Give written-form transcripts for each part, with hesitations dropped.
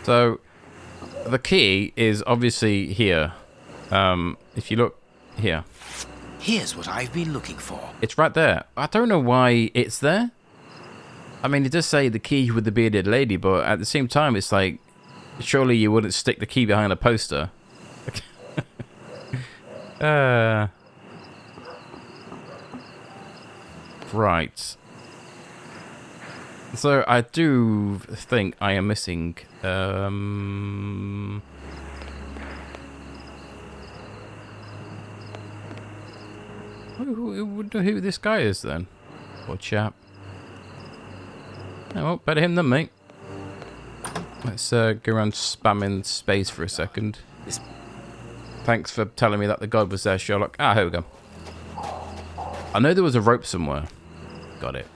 So, the key is obviously here. If you look here. Here's what I've been looking for. It's right there. I don't know why it's there. I mean, it does say the key with the bearded lady, but at the same time, it's like, surely you wouldn't stick the key behind a poster. Right. So I do think I am missing. Who this guy is then? Poor chap. Oh, well, better him than me. Let's go around spamming space for a second. Thanks for telling me that the god was there, Sherlock. Ah, here we go. I know there was a rope somewhere. Got it.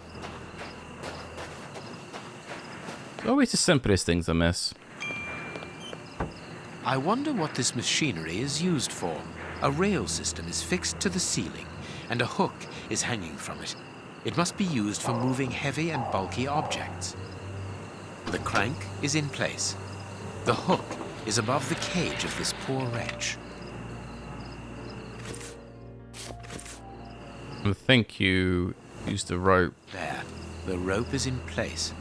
It's always the simplest things I miss. I wonder what this machinery is used for. A rail system is fixed to the ceiling, and a hook is hanging from it. It must be used for moving heavy and bulky objects. The crank is in place. The hook is above the cage of this poor wretch. I think you used the rope. There, the rope is in place.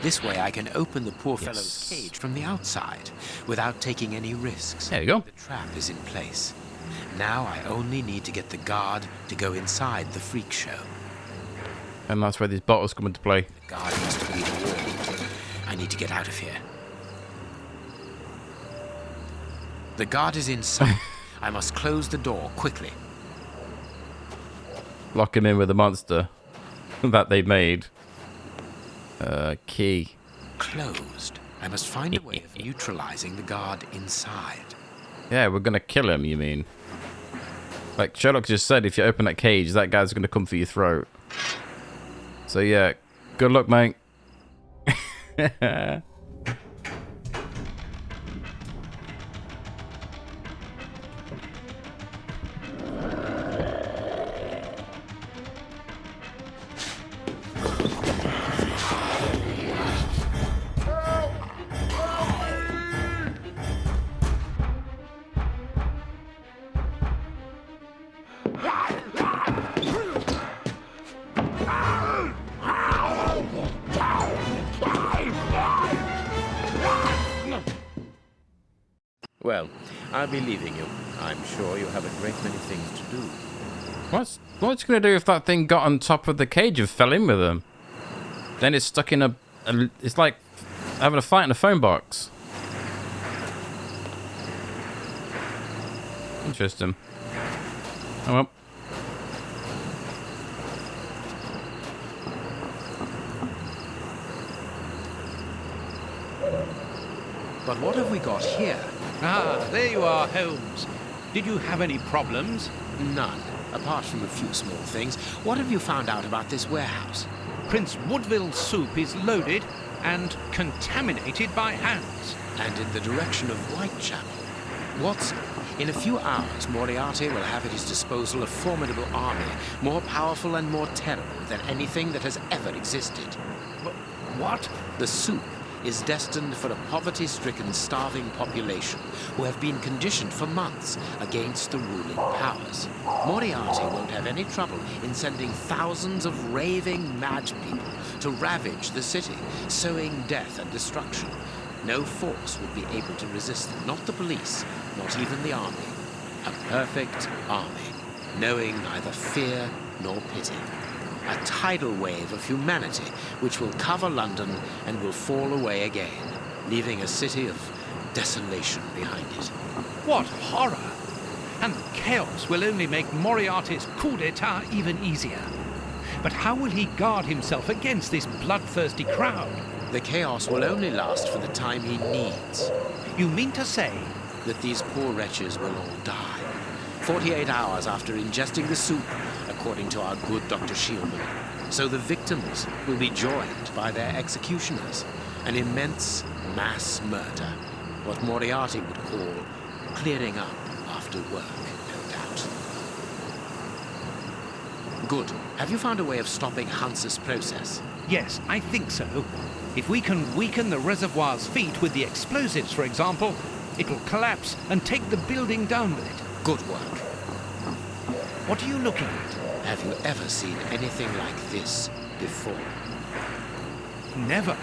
This way I can open the poor fellow's cage from the outside without taking any risks. There you go. The trap is in place. Now I only need to get the guard to go inside the freak show. And that's where these bottles come into play. The guard must be the wall. I need to get out of here. The guard is inside. I must close the door quickly. Lock him in with the monster that they made. Key. Closed. I must find a way of neutralizing the guard inside. Yeah, we're gonna kill him, you mean? Like Sherlock just said, if you open that cage, that guy's gonna come for your throat. So yeah, good luck, mate. Well, I'll be leaving you. I'm sure you have a great many things to do. What's gonna do if that thing got on top of the cage and fell in with him? Then it's stuck in a it's like having a fight in a phone box. Interesting. Oh well. But what have we got here? Ah, there you are, Holmes. Did you have any problems? None, apart from a few small things. What have you found out about this warehouse? Prince Woodville's soup is loaded and contaminated by hands. And in the direction of Whitechapel. Watson, in a few hours, Moriarty will have at his disposal a formidable army, more powerful and more terrible than anything that has ever existed. What? The soup is destined for a poverty-stricken, starving population who have been conditioned for months against the ruling powers. Moriarty won't have any trouble in sending thousands of raving mad people to ravage the city, sowing death and destruction. No force would be able to resist them, not the police, not even the army. A perfect army, knowing neither fear nor pity. A tidal wave of humanity which will cover London and will fall away again, leaving a city of desolation behind it. What horror! And the chaos will only make Moriarty's coup d'etat even easier. But how will he guard himself against this bloodthirsty crowd? The chaos will only last for the time he needs. You mean to say? That these poor wretches will all die. 48 hours after ingesting the soup, according to our good Dr. 𝘱𝘗𝘮𝘓. So the victims will be joined by their executioners. An immense mass murder. What Moriarty would call clearing up after work, no doubt. Good. Have you found a way of stopping Hans's process? Yes, I think so. If we can weaken the reservoir's feet with the explosives, for example, it will collapse and take the building down with it. Good work. What are you looking at? Have you ever seen anything like this before? Never.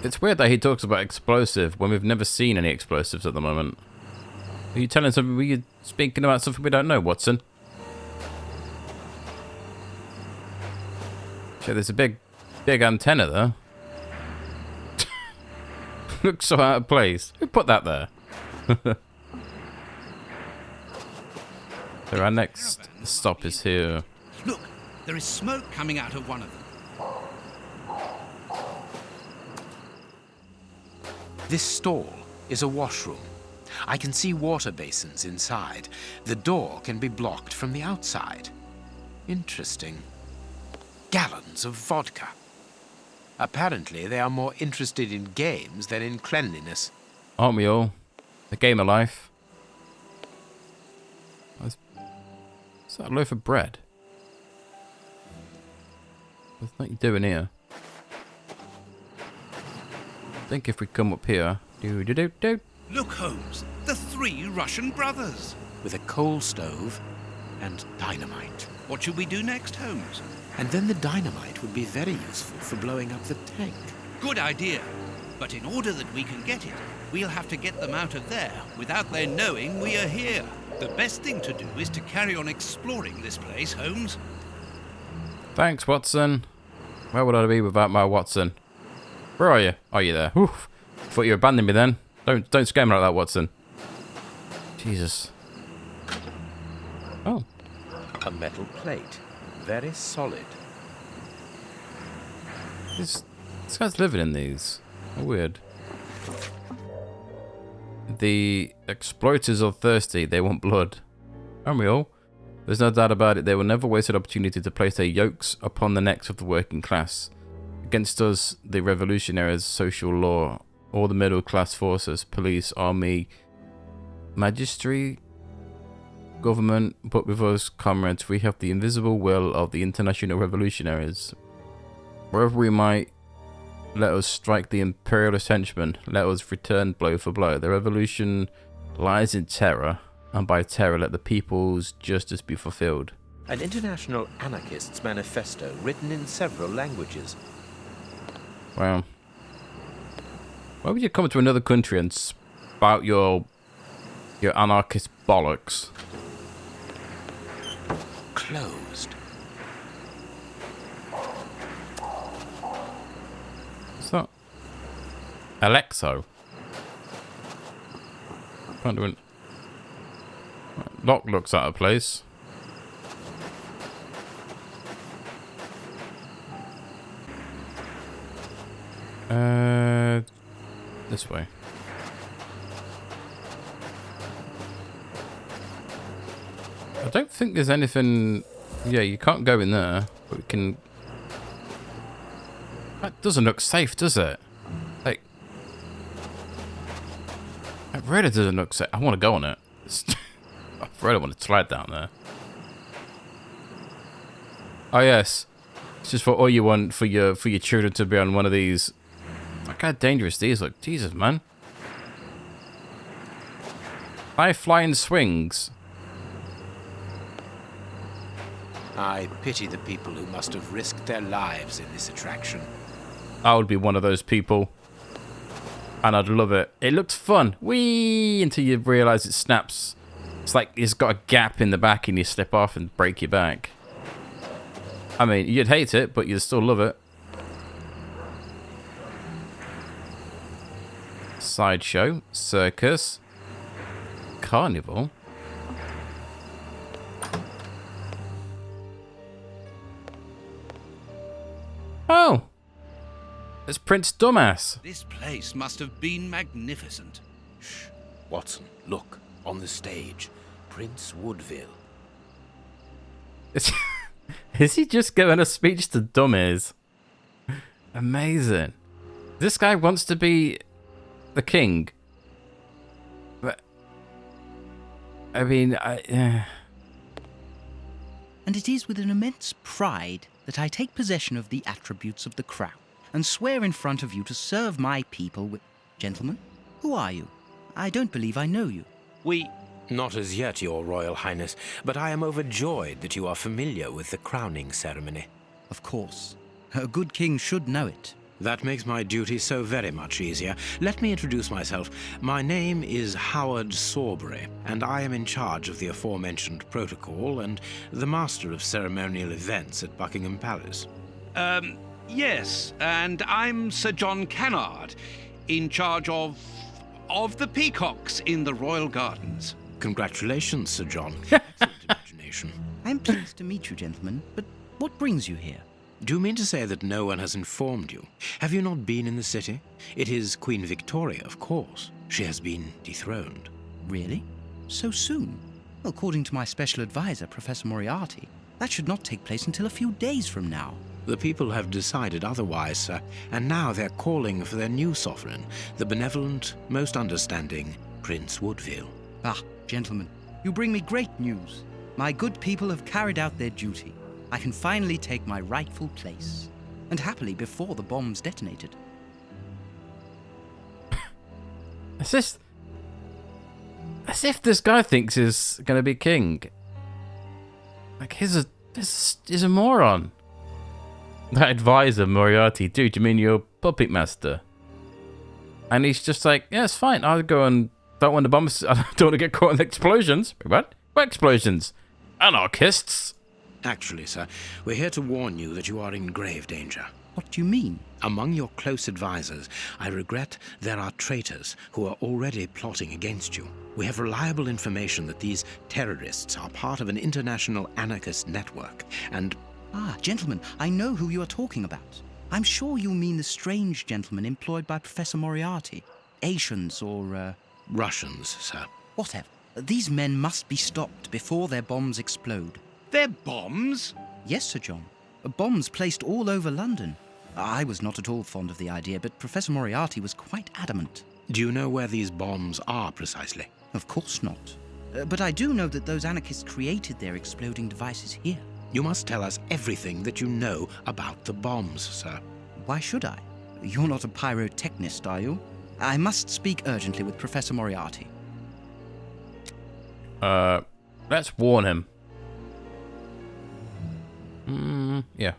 It's weird that he talks about explosive when we've never seen any explosives at the moment. Are you telling something? Were you speaking about something we don't know, Watson? Sure, there's a big antenna there. Looks so out of place. Who put that there? So our next stop is here. Look, there is smoke coming out of one of them. This stall is a washroom. I can see water basins inside. The door can be blocked from the outside. Interesting. Gallons of vodka. Apparently, they are more interested in games than in cleanliness. Aren't we all? The game of life. Is that a loaf of bread? What's that you doing here? I think if we come up here... Do. Look, Holmes, the 3 Russian brothers. With a coal stove and dynamite. What should we do next, Holmes? And then the dynamite would be very useful for blowing up the tank. Good idea. But in order that we can get it, we'll have to get them out of there without their knowing we are here. The best thing to do is to carry on exploring this place, Holmes. Thanks, Watson. Where would I be without my Watson? Where are you? Are you there? Oof. Thought you abandoned me then. Don't scare me like that, Watson. Jesus. Oh. A metal plate. Very solid. This guy's living in these. How weird. The exploiters are thirsty. They want blood. Aren't we all? There's no doubt about it. They will never waste an opportunity to place their yokes upon the necks of the working class. Against us, the revolutionaries, social law, all the middle class forces, police, army, magistry, government, but with us, comrades, we have the invisible will of the international revolutionaries. Wherever we might, let us strike the imperialist henchmen, let us return blow for blow. The revolution lies in terror, and by terror let the people's justice be fulfilled. An international anarchists manifesto written in several languages. Wow. Why would you come to another country and spout your anarchist bollocks? Closed. What's that? Alexo. Can't do it. Lock looks out of place. This way. I don't think there's anything... Yeah, you can't go in there, but we can... That doesn't look safe, does it? Like... It really doesn't look safe. I want to go on it. I really want to slide down there. Oh, yes. It's just for all you want for your children to be on one of these. Look how dangerous these look. Jesus, man. High flying swings. I pity the people who must have risked their lives in this attraction. I would be one of those people. And I'd love it. It looks fun. Whee! Until you realise it snaps. It's like it's got a gap in the back and you slip off and break your back. I mean, you'd hate it, but you'd still love it. Sideshow, circus, carnival. Oh! It's Prince Dumbass. This place must have been magnificent. Shh. Watson, look. On the stage. Prince Woodville. Is he just giving a speech to dummies? Amazing. This guy wants to be the king. I mean, And it is with an immense pride that I take possession of the attributes of the crown and swear in front of you to serve my people with... Gentlemen, who are you? I don't believe I know you. We... Not as yet, Your Royal Highness, but I am overjoyed that you are familiar with the crowning ceremony. Of course. A good king should know it. That makes my duty so very much easier. Let me introduce myself. My name is 𝘱𝘏𝘮𝘭𝘪𝘴, and I am in charge of the aforementioned protocol and the master of ceremonial events at Buckingham Palace. Yes, and I'm Sir John Cannard, in charge of the peacocks in the royal gardens. Congratulations, Sir John. Excellent imagination. I'm pleased to meet you, gentlemen, but what brings you here? Do you mean to say that no one has informed you? Have you not been in the city? It is Queen Victoria, of course. She has been dethroned. Really? So soon? According to my special advisor, Professor Moriarty, that should not take place until a few days from now. The people have decided otherwise, sir, and now they're calling for their new sovereign, the benevolent, most understanding Prince Woodville. Ah, gentlemen, you bring me great news. My good people have carried out their duty. I can finally take my rightful place, and happily before the bombs detonated. as if this guy thinks he's gonna be king. Like, he's a moron. That advisor, Moriarty, dude, you mean you're puppet master? And he's just like, yeah, it's fine. I'll go and don't want the bombs. I don't want to get caught in the explosions. What? What explosions? Anarchists. Actually, sir, we're here to warn you that you are in grave danger. What do you mean? Among your close advisors, I regret there are traitors who are already plotting against you. We have reliable information that these terrorists are part of an international anarchist network, and... Ah, gentlemen, I know who you are talking about. I'm sure you mean the strange gentleman employed by Professor Moriarty. Asians or, Russians, sir. Whatever. These men must be stopped before their bombs explode. They're bombs? Yes, Sir John. Bombs placed all over London. I was not at all fond of the idea, but Professor Moriarty was quite adamant. Do you know where these bombs are precisely? Of course not. But I do know that those anarchists created their exploding devices here. You must tell us everything that you know about the bombs, sir. Why should I? You're not a pyrotechnist, are you? I must speak urgently with Professor Moriarty. Let's warn him. Yeah.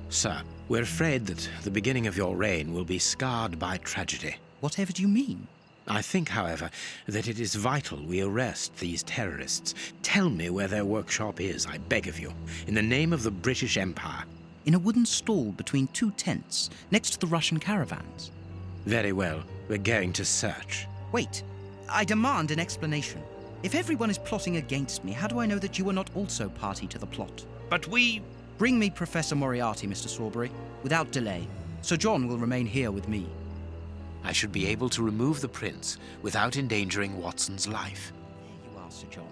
Sir, we're afraid that the beginning of your reign will be scarred by tragedy. Whatever do you mean? I think, however, that it is vital we arrest these terrorists. Tell me where their workshop is, I beg of you, in the name of the British Empire. In a wooden stall between two tents, next to the Russian caravans. Very well, we're going to search. Wait, I demand an explanation. If everyone is plotting against me, how do I know that you are not also party to the plot? But we... Bring me Professor Moriarty, Mr. Sawbury, without delay. Sir John will remain here with me. I should be able to remove the prince without endangering Watson's life. There you are, Sir John.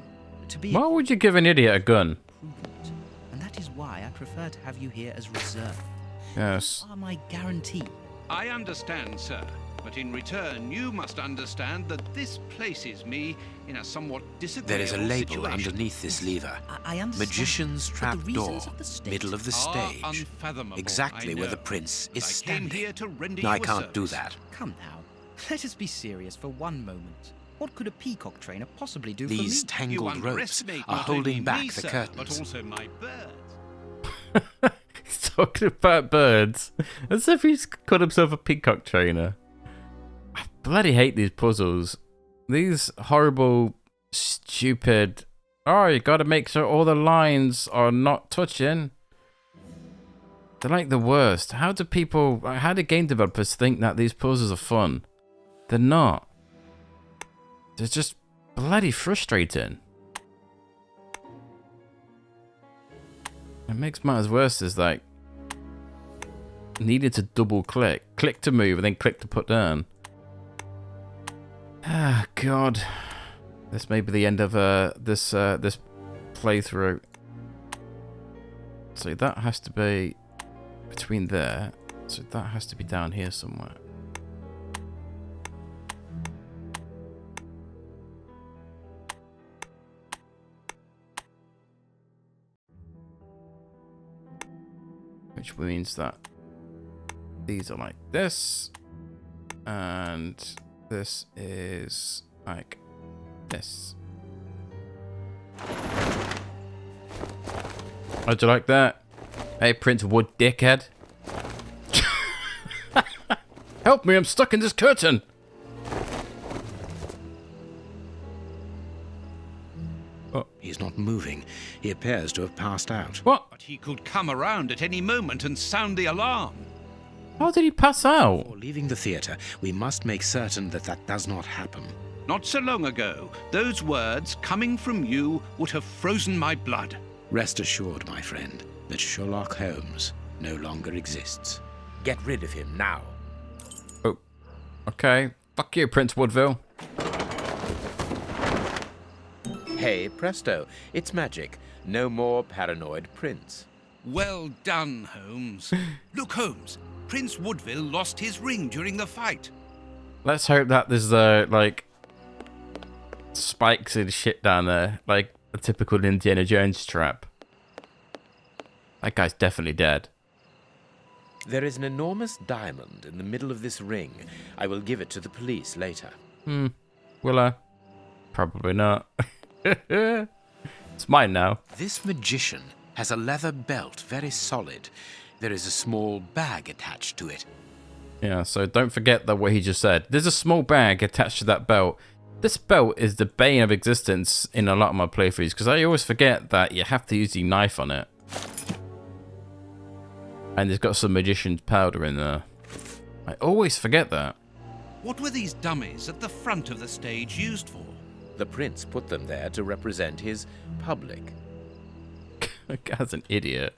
To be Why would you give an idiot a gun? prudent, and that is why I prefer to have you here as reserve. Yes. You are my guarantee. I understand, sir. But in return, you must understand that this places me in a somewhat disagreeable There is a label situation. underneath this lever. I understand. Magician's but the trap door, reasons of the state middle of the Are stage. unfathomable, Exactly I where the know. prince But is I came here standing. to render No, you I a can't do service. that. Come now. Let us be serious for one moment. What could a peacock trainer possibly do These for me? You tangled ropes underestimate are not only holding me, back the sir, curtains. but also my birds. He's talking about birds. As if he's called himself a peacock trainer. I bloody hate these puzzles. These horrible, stupid... Oh, you gotta make sure all the lines are not touching. They're like the worst. How do game developers think that these puzzles are fun? They're not. They're just bloody frustrating. What makes matters worse is like needed to double click to move, and then click to put down. Ah, God. This may be the end of this playthrough. So that has to be between there. So that has to be down here somewhere. which means that these are like this, and this is like this. How'd you like that? Hey, Prince Wood dickhead. Help me, I'm stuck in this curtain. Oh. He's not moving. He appears to have passed out. What? But he could come around at any moment and sound the alarm. How did he pass out? Before leaving the theatre, we must make certain that that does not happen. Not so long ago, those words coming from you would have frozen my blood. Rest assured, my friend, that Sherlock Holmes no longer exists. Get rid of him now. Oh, okay. Fuck you, Prince Woodville. Hey, presto, it's magic. No more paranoid prince. Well done, Holmes. Look, Holmes, Prince Woodville lost his ring during the fight. Let's hope that there's like spikes and shit down there, like a typical Indiana Jones trap. That guy's definitely dead. There is an enormous diamond in the middle of this ring. I will give it to the police later. Will I? Probably not. It's mine now. This magician has a leather belt, very solid. There is a small bag attached to it. Yeah, so don't forget that what he just said. There's a small bag attached to that belt. This belt is the bane of existence in a lot of my playthroughs, because I always forget that you have to use the knife on it. And it's got some magician's powder in there. I always forget that. What were these dummies at the front of the stage used for? The prince put them there to represent his public. That guy's an idiot.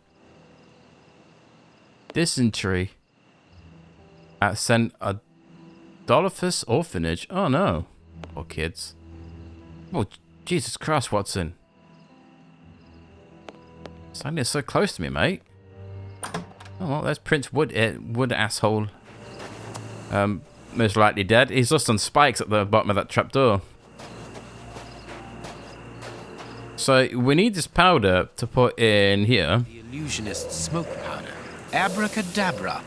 Dysentery at St. Adolphus Orphanage. Oh no. Poor kids. Oh, Jesus Christ, Watson. Standing so close to me, mate. Oh, well, there's Prince Wood asshole. Most likely dead. He's lost on spikes at the bottom of that trapdoor. So we need this powder to put in here. The illusionist smoke powder. Abracadabra.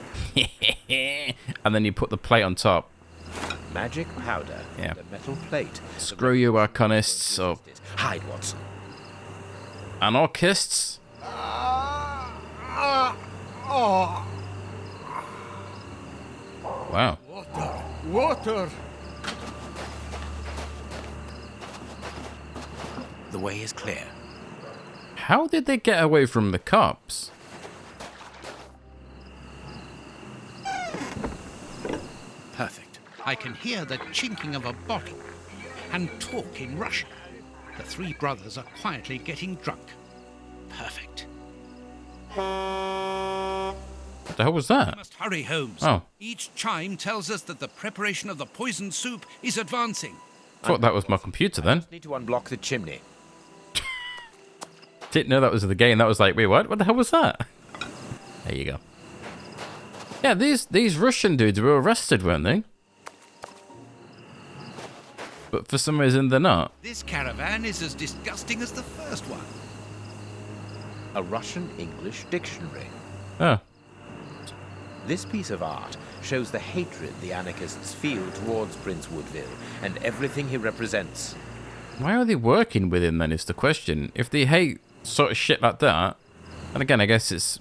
And then you put the plate on top. Magic powder. Yeah. And a metal plate. Screw you, arcanists, or Hide, Watson. anarchists. Wow. Water! The way is clear. How did they get away from the cops? Perfect. I can hear the chinking of a bottle and talk in Russian. The three brothers are quietly getting drunk. Perfect. What the hell was that? We must hurry, Holmes. Oh. Each chime tells us that the preparation of the poison soup is advancing. Thought that was my computer then. Need to unblock the chimney. Didn't know that was the game. That was like, wait, what? What the hell was that? There you go. Yeah, these Russian dudes were arrested, weren't they? But for some reason they're not. This caravan is as disgusting as the first one. A Russian-English dictionary. Oh. This piece of art shows the hatred the anarchists feel towards Prince Woodville and everything he represents. Why are they working with him then is the question. If they hate sort of shit like that, and again, I guess it's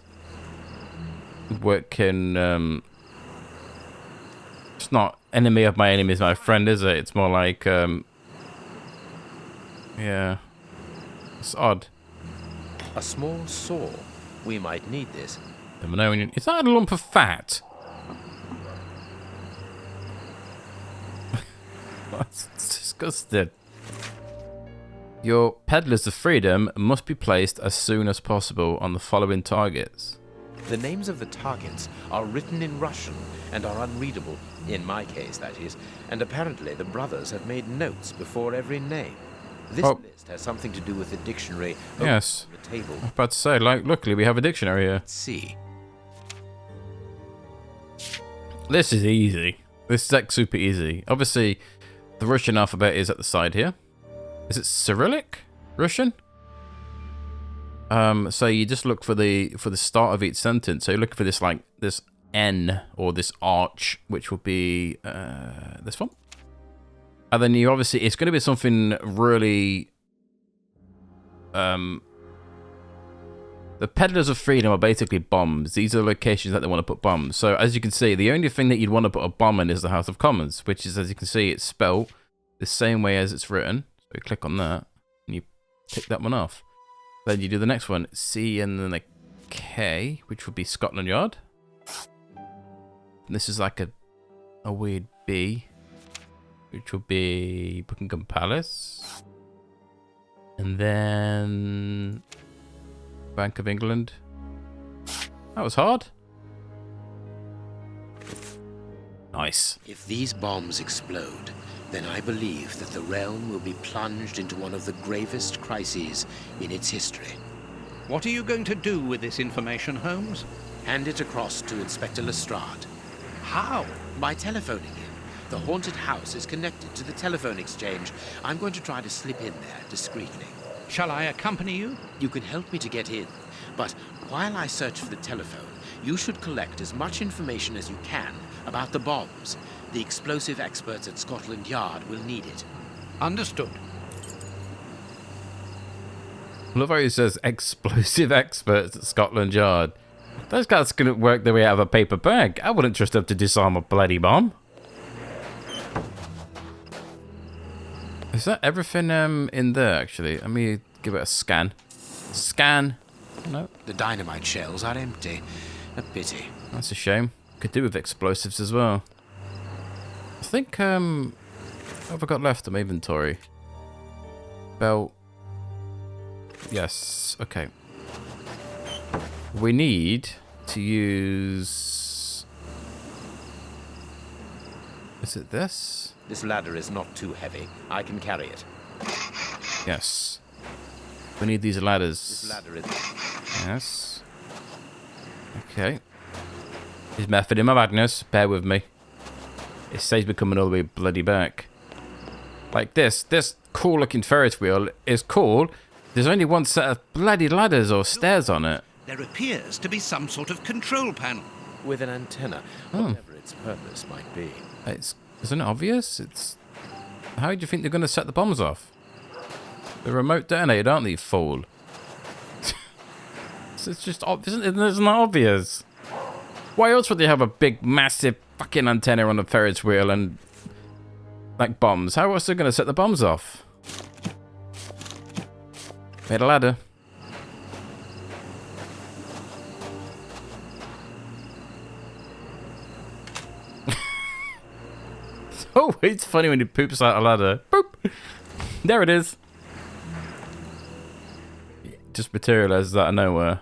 working, it's not enemy of my enemy is my friend, is it? It's more like, yeah, it's odd. A small saw. We might need this. Is that a lump of fat? That's disgusting. Your peddlers of freedom must be placed as soon as possible on the following targets. The names of the targets are written in Russian and are unreadable, in my case, that is, and apparently the brothers have made notes before every name. This list has something to do with the dictionary Yes. on the table. I was about to say, like, luckily we have a dictionary here. Let's see. This is easy. This is like super easy. Obviously, the Russian alphabet is at the side here. Is it Cyrillic? Russian? So you just look for the start of each sentence. So you're looking for this like this N or this arch, which will be this one. And then you obviously it's going to be something really. The peddlers of freedom are basically bombs. These are locations that they want to put bombs. So as you can see, the only thing that you'd want to put a bomb in is the House of Commons, which is, as you can see, it's spelled the same way as it's written. So you click on that and you tick that one off. Then you do the next one, C and then a K, which would be Scotland Yard. And this is like a weird B, which will be Buckingham Palace. And then Bank of England. That was hard. Nice. If these bombs explode, then I believe that the realm will be plunged into one of the gravest crises in its history. What are you going to do with this information, Holmes? Hand it across to Inspector Lestrade. How? By telephoning him. The haunted house is connected to the telephone exchange. I'm going to try to slip in there discreetly. Shall I accompany you? You can help me to get in, but while I search for the telephone, you should collect as much information as you can about the bombs. The explosive experts at Scotland Yard will need it. Understood. I love how he says explosive experts at Scotland Yard. Those guys couldn't work their way out of a paper bag. I wouldn't trust them to disarm a bloody bomb. Is that everything in there, actually? Let me give it a scan. Scan. No. The dynamite shells are empty. A pity. That's a shame. Could do with explosives as well. I think, what have I got left in my inventory? Belt. Yes, okay. We need to use... Is it this? This ladder is not too heavy. I can carry it. Yes. We need these ladders. This ladder is... Yes. Okay. His method in my madness. Bear with me. It saves me coming all the way bloody back. Like this. This cool looking Ferris wheel is cool. There's only one set of bloody ladders or stairs on it. There appears to be some sort of control panel. with an antenna, whatever its purpose might be. Isn't it obvious? How do you think they're going to set the bombs off? They're remote detonated, aren't they, you fool? It's just obvious. Isn't that obvious? Why else would they have a big, massive fucking antenna on the Ferris wheel and like bombs? How else are they going to set the bombs off? Made a ladder. Oh, it's funny when he poops out a ladder. Boop! There it is. Just materializes out of nowhere.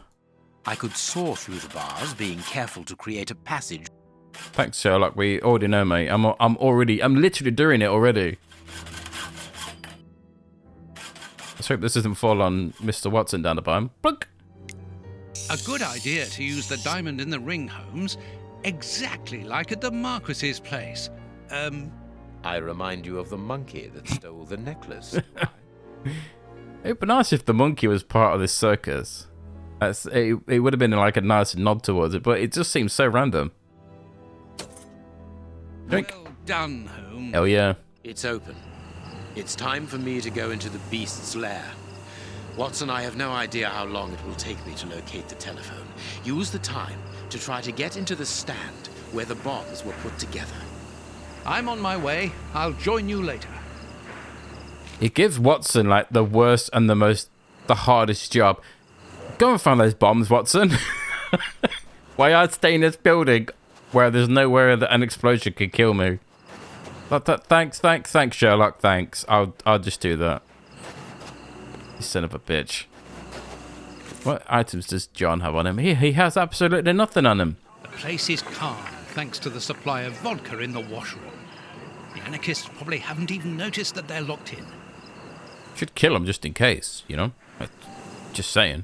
I could saw through the bars, being careful to create a passage. Thanks, Sherlock. We already know, mate. I'm literally doing it already. Let's hope this doesn't fall on Mr. Watson down the bottom. Plunk! A good idea to use the diamond in the ring, Holmes. Exactly like at the Marquis's place. I remind you of the monkey that stole the necklace. It'd be nice if the monkey was part of this circus. It would have been like a nice nod towards it, but it just seems so random. Drink. Well done, Holmes. Hell yeah. It's open. It's time for me to go into the beast's lair. Watson, I have no idea how long it will take me to locate the telephone. Use the time to try to get into the stand where the bombs were put together. I'm on my way. I'll join you later. It gives Watson like the worst and the hardest job. Go and find those bombs, Watson. Why I stay in this building where there's nowhere that an explosion could kill me? Thanks, Sherlock. Thanks. I'll just do that. You son of a bitch. What items does John have on him? He has absolutely nothing on him. The place is calm, thanks to the supply of vodka in the washroom. The anarchists probably haven't even noticed that they're locked in. Should kill him just in case, you know? Just saying.